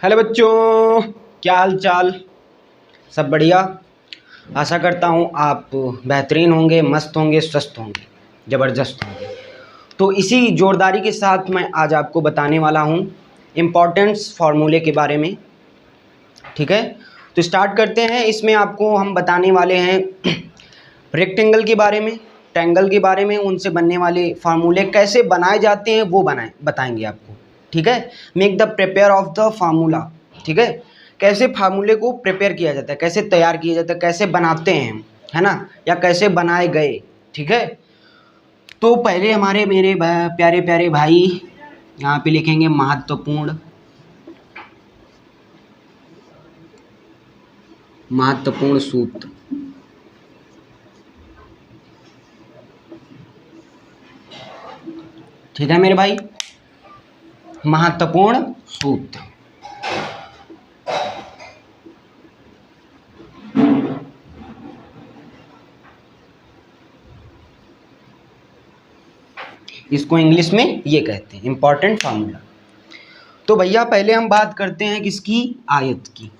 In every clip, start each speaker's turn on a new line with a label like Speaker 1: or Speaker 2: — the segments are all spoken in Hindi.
Speaker 1: हेलो बच्चों, क्या हाल चाल। सब बढ़िया। आशा करता हूँ आप बेहतरीन होंगे, मस्त होंगे, स्वस्थ होंगे, ज़बरदस्त होंगे। तो इसी जोरदारी के साथ मैं आज आपको बताने वाला हूँ इम्पॉर्टेंस फार्मूले के बारे में। ठीक है, तो स्टार्ट करते हैं। इसमें आपको हम बताने वाले हैं रेक्टेंगल के बारे में, ट्रायंगल के बारे में, उनसे बनने वाले फार्मूले कैसे बनाए जाते हैं वो बताएंगे आपको। ठीक है, make the prepare of the formula. ठीक है, कैसे फार्मूले को प्रिपेयर किया जाता है, कैसे तैयार किया जाता है, कैसे बनाते हैं, है ना, या कैसे बनाए गए। ठीक है, तो पहले हमारे मेरे प्यारे प्यारे भाई यहाँ पे लिखेंगे महत्वपूर्ण सूत्र। ठीक है मेरे भाई, महत्वपूर्ण सूत्र। इसको इंग्लिश में ये कहते हैं इंपॉर्टेंट फार्मूला। तो भैया पहले हम बात करते हैं किसकी, आयत की।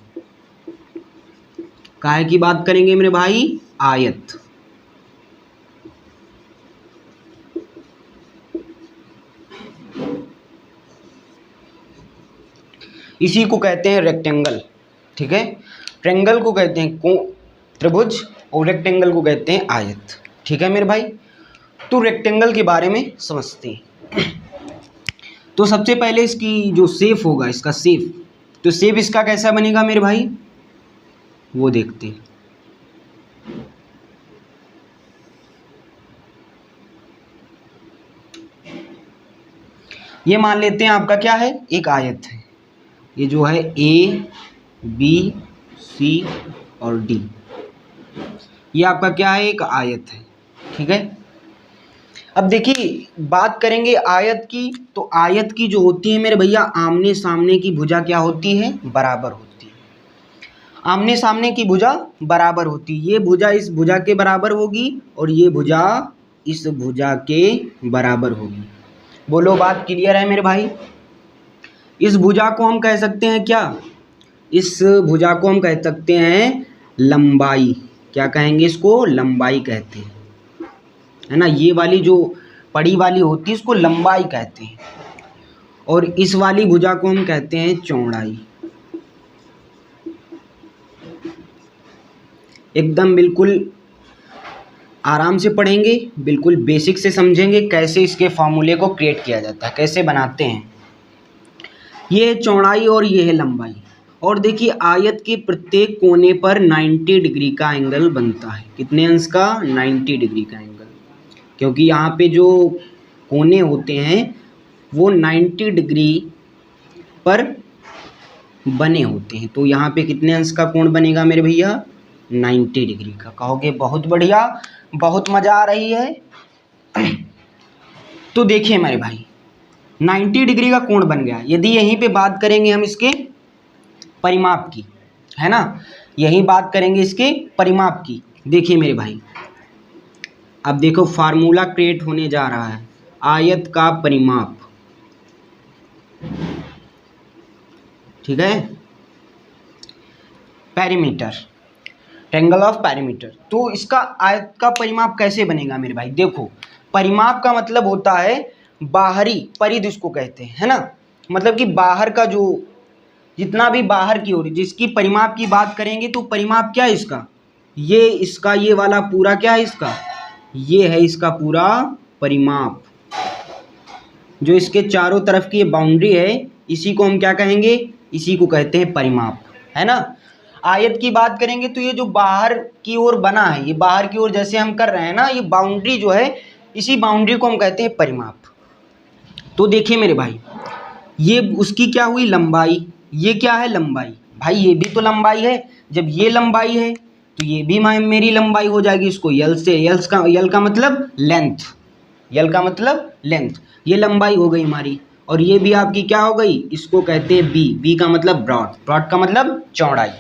Speaker 1: काहे की बात करेंगे मेरे भाई, आयत। इसी को कहते हैं रेक्टेंगल। ठीक है, ट्रायंगल को कहते हैं त्रिभुज और रेक्टेंगल को कहते हैं आयत। ठीक है मेरे भाई, तो रेक्टेंगल के बारे में समझते हैं। तो सबसे पहले इसकी जो शेप होगा, इसका शेप, तो शेप इसका कैसा बनेगा मेरे भाई, वो देखते हैं। ये मान लेते हैं आपका क्या है, एक आयत है। ये जो है ए बी सी और डी, ये आपका क्या है, एक आयत है। ठीक है, अब देखिए बात करेंगे आयत की। तो आयत की जो होती है मेरे भैया, आमने सामने की भुजा क्या होती है, बराबर होती है। आमने सामने की भुजा बराबर होती है। ये भुजा इस भुजा के बराबर होगी और ये भुजा इस भुजा के बराबर होगी। बोलो बात क्लियर है मेरे भाई। इस भुजा को हम कह सकते हैं क्या, इस भुजा को हम कह सकते हैं लंबाई। क्या कहेंगे इसको, लंबाई कहते हैं, है ना। ये वाली जो पड़ी वाली होती है इसको लंबाई कहते हैं, और इस वाली भुजा को हम कहते हैं चौड़ाई। एकदम बिल्कुल आराम से पढ़ेंगे, बिल्कुल बेसिक से समझेंगे कैसे इसके फार्मूले को क्रिएट किया जाता है, कैसे बनाते हैं। ये चौड़ाई और ये है लंबाई। और देखिए आयत के प्रत्येक कोने पर 90 डिग्री का एंगल बनता है। कितने अंश का, 90 डिग्री का एंगल, क्योंकि यहाँ पे जो कोने होते हैं वो 90 डिग्री पर बने होते हैं। तो यहाँ पे कितने अंश का कोण बनेगा मेरे भैया, 90 डिग्री का। कहोगे बहुत बढ़िया, बहुत मज़ा आ रही है। तो देखिए मेरे भाई 90 डिग्री का कोण बन गया। यदि यहीं पे बात करेंगे हम इसके परिमाप की, है ना, यही बात करेंगे इसके परिमाप की। देखिए मेरे भाई, अब देखो फार्मूला क्रिएट होने जा रहा है, आयत का परिमाप। ठीक है, पेरीमीटर, ट्रायंगल ऑफ पेरीमीटर। तो इसका आयत का परिमाप कैसे बनेगा मेरे भाई, देखो परिमाप का मतलब होता है बाहरी, परिधि उसको कहते हैं, है ना। मतलब कि बाहर का जो जितना भी बाहर की ओर, जिसकी परिमाप की बात करेंगे तो परिमाप क्या है इसका, ये इसका ये वाला पूरा क्या है इसका, ये है इसका पूरा परिमाप। जो इसके चारों तरफ की बाउंड्री है इसी को हम क्या कहेंगे, इसी को कहते हैं परिमाप, है ना। आयत की बात करेंगे तो ये जो बाहर की ओर बना है, ये बाहर की ओर जैसे हम कर रहे हैं ना, ये बाउंड्री जो है, इसी बाउंड्री को हम कहते हैं परिमाप। तो देखिए मेरे भाई, ये उसकी क्या हुई, लंबाई। ये क्या है, लंबाई। भाई ये भी तो लंबाई है, जब ये लंबाई है तो ये भी मेरी लंबाई हो जाएगी। इसको यल से, यल का मतलब लेंथ, यल का मतलब लेंथ, ये लंबाई हो गई हमारी। और ये भी आपकी क्या हो गई, इसको कहते हैं बी, बी का मतलब ब्रॉड, ब्रॉड का मतलब चौड़ाई।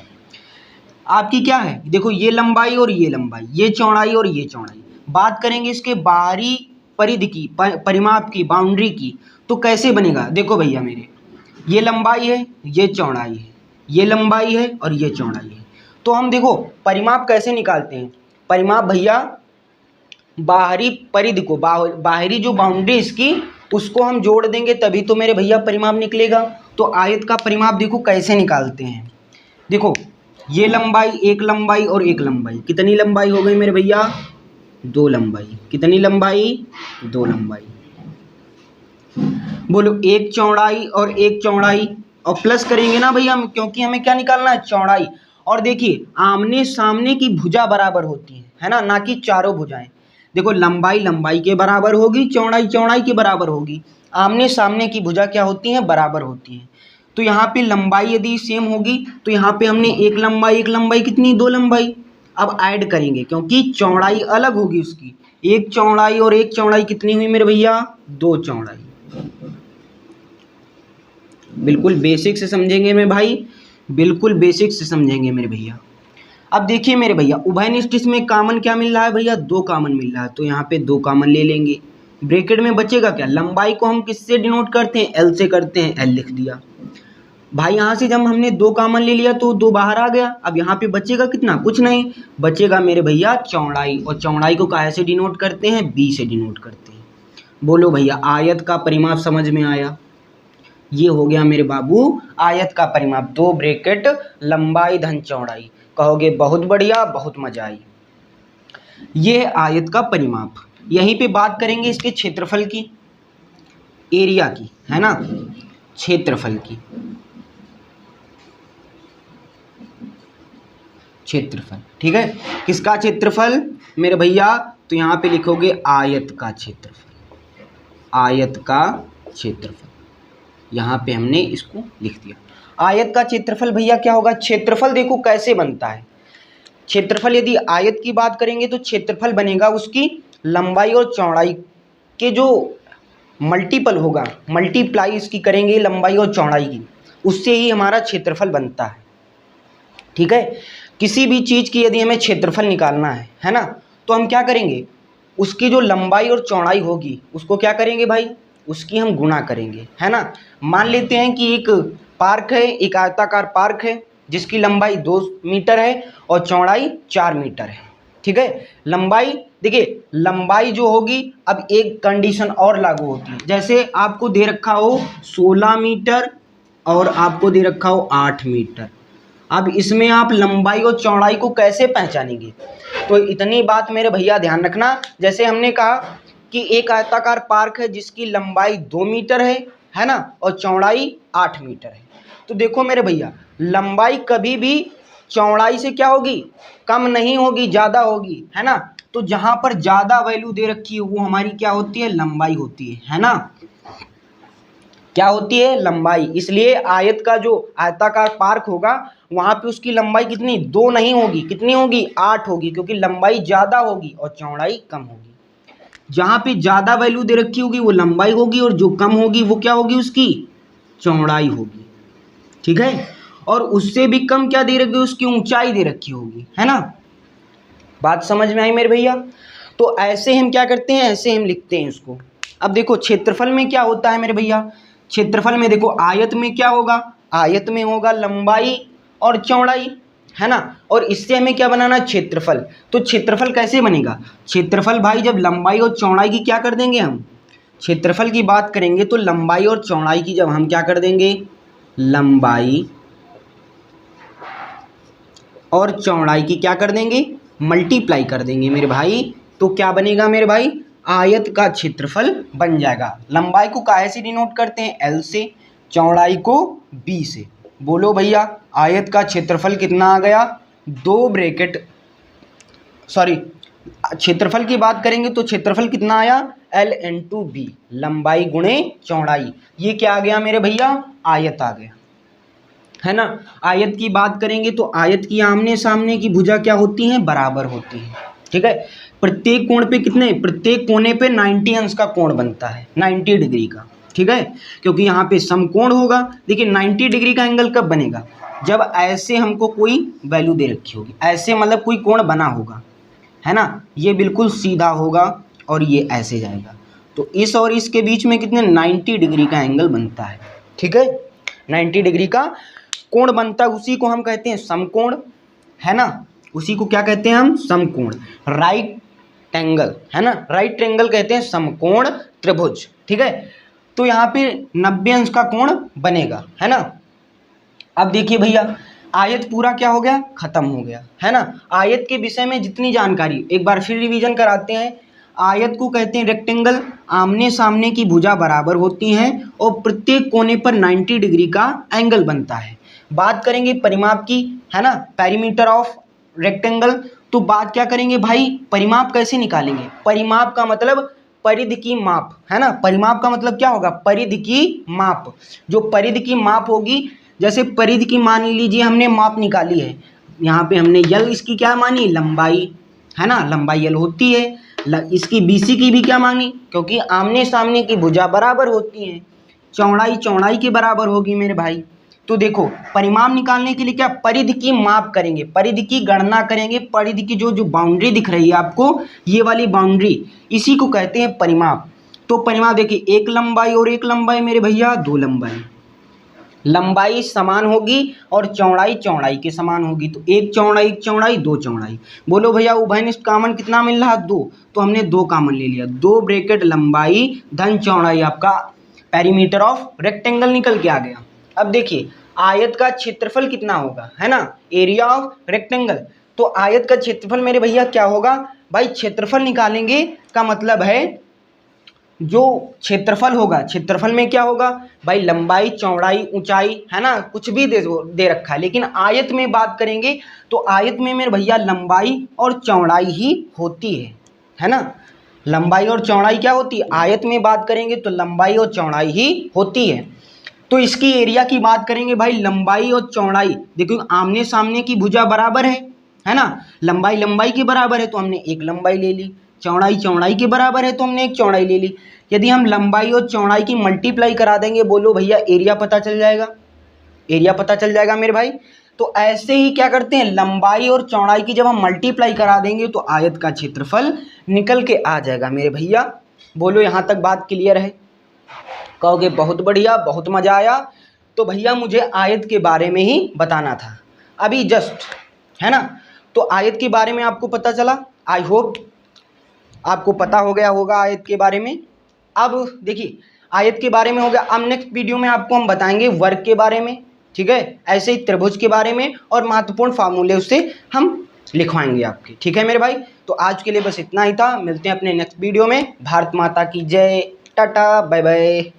Speaker 1: आपकी क्या है, देखो ये लंबाई और ये लंबाई, ये चौड़ाई और ये चौड़ाई। बात करेंगे इसके बाहरी परिधि की, परिमाप की, बाउंड्री की, तो कैसे बनेगा। देखो भैया मेरे, ये लंबाई है, ये चौड़ाई है, ये लंबाई है और ये चौड़ाई है। तो हम देखो परिमाप कैसे निकालते हैं। परिमाप भैया बाहरी परिधि को, बाहरी जो बाउंड्री इसकी, उसको हम जोड़ देंगे तभी तो मेरे भैया परिमाप निकलेगा। तो आयत का परिमाप देखो कैसे निकालते हैं। देखो ये लंबाई, एक लंबाई और एक लंबाई, कितनी लंबाई हो गई मेरे भैया? 2 लंबाई। कितनी लंबाई? 2 लंबाई। बोलो एक चौड़ाई और एक चौड़ाई, और प्लस करेंगे ना भैया क्योंकि हमें क्या निकालना है? चौड़ाई। और देखिए आमने सामने की भुजा बराबर होती है ना, ना कि चारों भुजाएं। देखो लंबाई लंबाई के बराबर होगी, चौड़ाई चौड़ाई के बराबर होगी। आमने सामने की भुजा क्या होती हैं? बराबर होती हैं। तो यहाँ पे लंबाई यदि सेम होगी तो यहाँ पे हमने एक लंबाई कितनी? 2 लंबाई। अब ऐड करेंगे क्योंकि चौड़ाई अलग होगी उसकी। एक चौड़ाई और एक चौड़ाई कितनी हुई मेरे भैया? 2 चौड़ाई। बिल्कुल बेसिक से समझेंगे मेरे भाई, बिल्कुल बेसिक से समझेंगे मेरे भैया। अब देखिए मेरे भैया उभयनिष्ठ इसमें कॉमन क्या मिल रहा है भैया? 2 कॉमन मिल रहा है, तो यहाँ पे 2 कॉमन ले लेंगे। ब्रैकेट में बचेगा क्या? लंबाई को हम किससे डिनोट करते हैं? एल से करते हैं, एल लिख दिया भाई। यहाँ से जब हमने 2 कॉमन ले लिया तो 2 बाहर आ गया। अब यहाँ पे बचेगा कितना? कुछ नहीं, बचेगा मेरे भैया चौड़ाई। और चौड़ाई को काहे से डिनोट करते हैं? बी से डिनोट करते हैं। बोलो भैया आयत का परिमाप समझ में आया? ये हो गया मेरे बाबू आयत का परिमाप। 2 ब्रैकेट लंबाई धन चौड़ाई। कहोगे बहुत बढ़िया, बहुत मजा आई। ये है आयत का परिमाप। यहीं पे बात करेंगे इसके क्षेत्रफल की, एरिया की, है ना, क्षेत्रफल की। क्षेत्रफल, ठीक है। किसका क्षेत्रफल मेरे भैया? तो यहाँ पे लिखोगे आयत का क्षेत्रफल। आयत का क्षेत्रफल, यहाँ पे हमने इसको लिख दिया। आयत का क्षेत्रफल भैया क्या होगा? क्षेत्रफल देखो कैसे बनता है। क्षेत्रफल यदि आयत की बात करेंगे तो क्षेत्रफल बनेगा उसकी लंबाई और चौड़ाई के जो मल्टीपल होगा, मल्टीप्लाई इसकी करेंगे लंबाई और चौड़ाई की, उससे ही हमारा क्षेत्रफल बनता है, ठीक है। किसी भी चीज़ की यदि हमें क्षेत्रफल निकालना है ना, तो हम क्या करेंगे? उसकी जो लंबाई और चौड़ाई होगी उसको क्या करेंगे भाई? उसकी हम गुणा करेंगे, है ना। मान लेते हैं कि एक पार्क है, एक आयताकार पार्क है जिसकी लंबाई 2 मीटर है और चौड़ाई 4 मीटर है, ठीक है। लंबाई देखिए, लंबाई जो होगी, अब एक कंडीशन और लागू होती है। जैसे आपको दे रखा हो 16 मीटर और आपको दे रखा हो 8 मीटर। अब इसमें आप लंबाई और चौड़ाई को कैसे पहचानेंगे? तो इतनी बात मेरे भैया ध्यान रखना। जैसे हमने कहा कि एक आयताकार पार्क है जिसकी लंबाई 2 मीटर है ना, और चौड़ाई 8 मीटर है। तो देखो मेरे भैया लंबाई कभी भी चौड़ाई से क्या होगी? कम नहीं होगी, ज़्यादा होगी, है ना। तो जहाँ पर ज़्यादा वैल्यू दे रखी है वो हमारी क्या होती है? लंबाई होती है ना। क्या होती है? लंबाई। इसलिए आयत का जो आयताकार पार्क होगा वहाँ पे उसकी लंबाई कितनी? 2 नहीं होगी, कितनी होगी? 8 होगी, क्योंकि लंबाई ज़्यादा होगी और चौड़ाई कम होगी। जहाँ पे ज़्यादा वैल्यू दे रखी होगी वो लंबाई होगी और जो कम होगी वो क्या होगी? उसकी चौड़ाई होगी, ठीक है। और उससे भी कम क्या दे रखी? उसकी ऊंचाई दे रखी होगी, है ना। बात समझ में आई मेरे भैया? तो ऐसे हम क्या करते हैं? ऐसे हम लिखते हैं इसको। अब देखो क्षेत्रफल में क्या होता है मेरे भैया? क्षेत्रफल में देखो आयत में क्या होगा? आयत में होगा लंबाई और चौड़ाई, है ना। और इससे हमें क्या बनाना है? क्षेत्रफल। तो क्षेत्रफल कैसे बनेगा? क्षेत्रफल भाई जब लंबाई और चौड़ाई की क्या कर देंगे हम? क्षेत्रफल की बात करेंगे तो लंबाई और चौड़ाई की जब हम क्या कर देंगे? लंबाई और चौड़ाई की क्या कर देंगे? मल्टीप्लाई कर देंगे मेरे भाई। तो क्या बनेगा मेरे भाई? आयत का क्षेत्रफल बन जाएगा। लंबाई को काहे से डिनोट करते हैं? एल से, चौड़ाई को बी से। बोलो भैया आयत का क्षेत्रफल कितना आ गया? 2 ब्रैकेट, सॉरी, क्षेत्रफल की बात करेंगे तो क्षेत्रफल कितना आया? एल इंटू बी, लंबाई गुणे चौड़ाई। ये क्या आ गया मेरे भैया? आयत आ गया, है ना। आयत की बात करेंगे तो आयत की आमने सामने की भुजा क्या होती हैं? बराबर होती है, ठीक है। प्रत्येक कोण पे कितने? प्रत्येक कोने पे 90 अंश का कोण बनता है, 90 डिग्री का, ठीक है। क्योंकि यहाँ पे समकोण होगा। देखिए 90 डिग्री का एंगल कब बनेगा? जब ऐसे हमको कोई वैल्यू दे रखी होगी, ऐसे मतलब कोई कोण बना होगा, है ना। ये बिल्कुल सीधा होगा और ये ऐसे जाएगा, तो इस और इसके बीच में कितने? 90 डिग्री का एंगल बनता है, ठीक है। 90 डिग्री का कोण बनता है उसी को हम कहते हैं समकोण, है ना, उसी को क्या कहते हैं हम, समकोण, राइट एंगल, है ना, राइट ट्रायंगल कहते हैं समकोण त्रिभुज, ठीक है। तो यहाँ पे 90 अंश का कोण बनेगा, है ना। अब देखिए भैया आयत पूरा क्या हो गया, खत्म हो गया, है ना। आयत के विषय में जितनी जानकारी एक बार फिर रिवीजन कराते हैं। आयत को कहते हैं रेक्टेंगल, आमने सामने की भुजा बराबर होती हैं और प्रत्येक कोने पर 90 डिग्री का एंगल बनता है। बात करेंगे परिमाप की, है ना, पेरीमीटर ऑफ रेक्टेंगल। तो बात क्या करेंगे भाई, परिमाप कैसे निकालेंगे। परिमाप का मतलब परिधि की माप, है ना। परिमाप का मतलब क्या होगा, परिधि की माप। जो परिधि की माप होगी, जैसे परिधि की मान लीजिए हमने माप निकाली है, यहाँ पे हमने यल इसकी क्या मानी, लंबाई, है ना, लंबाई यल होती है। इसकी बीसी की भी क्या मानी, क्योंकि आमने सामने की भुजा बराबर होती हैं, चौड़ाई चौड़ाई के बराबर होगी मेरे भाई। तो देखो परिमाप निकालने के लिए क्या, परिधि की माप करेंगे, परिधि की गणना करेंगे। परिधि की जो बाउंड्री दिख रही है आपको, ये वाली बाउंड्री, इसी को कहते हैं परिमाप। तो परिमाप देखिए, एक लंबाई और एक लंबाई मेरे भैया, दो लंबाई, लंबाई समान होगी और चौड़ाई चौड़ाई के समान होगी। तो एक चौड़ाई दो चौड़ाई। बोलो भैया उभयनिष्ठ कॉमन कितना मिल रहा, दो, तो हमने दो कॉमन ले लिया। दो ब्रैकेट लंबाई धन चौड़ाई, आपका पेरीमीटर ऑफ रेक्टेंगल निकल के आ गया। अब देखिए आयत का क्षेत्रफल कितना होगा, है ना, एरिया ऑफ रेक्टेंगल। तो आयत का क्षेत्रफल मेरे भैया क्या होगा भाई, क्षेत्रफल निकालेंगे का मतलब है जो क्षेत्रफल होगा, क्षेत्रफल में क्या होगा भाई, लंबाई चौड़ाई ऊंचाई, है ना, कुछ भी दे रखा है। लेकिन आयत में बात करेंगे तो आयत में मेरे भैया लंबाई और चौड़ाई ही होती है ना। लंबाई और चौड़ाई क्या होती है, आयत में बात करेंगे तो लंबाई और चौड़ाई ही होती है। तो इसकी एरिया की बात करेंगे भाई, लंबाई और चौड़ाई, देखो आमने सामने की भुजा बराबर है ना, लंबाई लंबाई के बराबर है तो हमने एक लंबाई ले ली, चौड़ाई चौड़ाई के बराबर है तो हमने एक चौड़ाई ले ली। यदि हम लंबाई और चौड़ाई की मल्टीप्लाई करा देंगे, बोलो भैया एरिया पता चल जाएगा, एरिया पता चल जाएगा मेरे भाई। तो ऐसे ही क्या करते हैं, लंबाई और चौड़ाई की जब हम मल्टीप्लाई करा देंगे तो आयत का क्षेत्रफल निकल के आ जाएगा मेरे भैया। बोलो यहाँ तक बात क्लियर है, कहोगे बहुत बढ़िया, बहुत मज़ा आया। तो भैया मुझे आयत के बारे में ही बताना था अभी जस्ट, है ना। तो आयत के बारे में आपको पता चला, आई होप आपको पता हो गया होगा आयत के बारे में। अब देखिए आयत के बारे में हो गया, अब नेक्स्ट वीडियो में आपको हम बताएंगे वर्ग के बारे में, ठीक है, ऐसे ही त्रिभुज के बारे में और महत्वपूर्ण फार्मूले उससे हम लिखवाएंगे आपके, ठीक है मेरे भाई। तो आज के लिए बस इतना ही था, मिलते हैं अपने नेक्स्ट वीडियो में। भारत माता की जय, टाटा बाय बाय।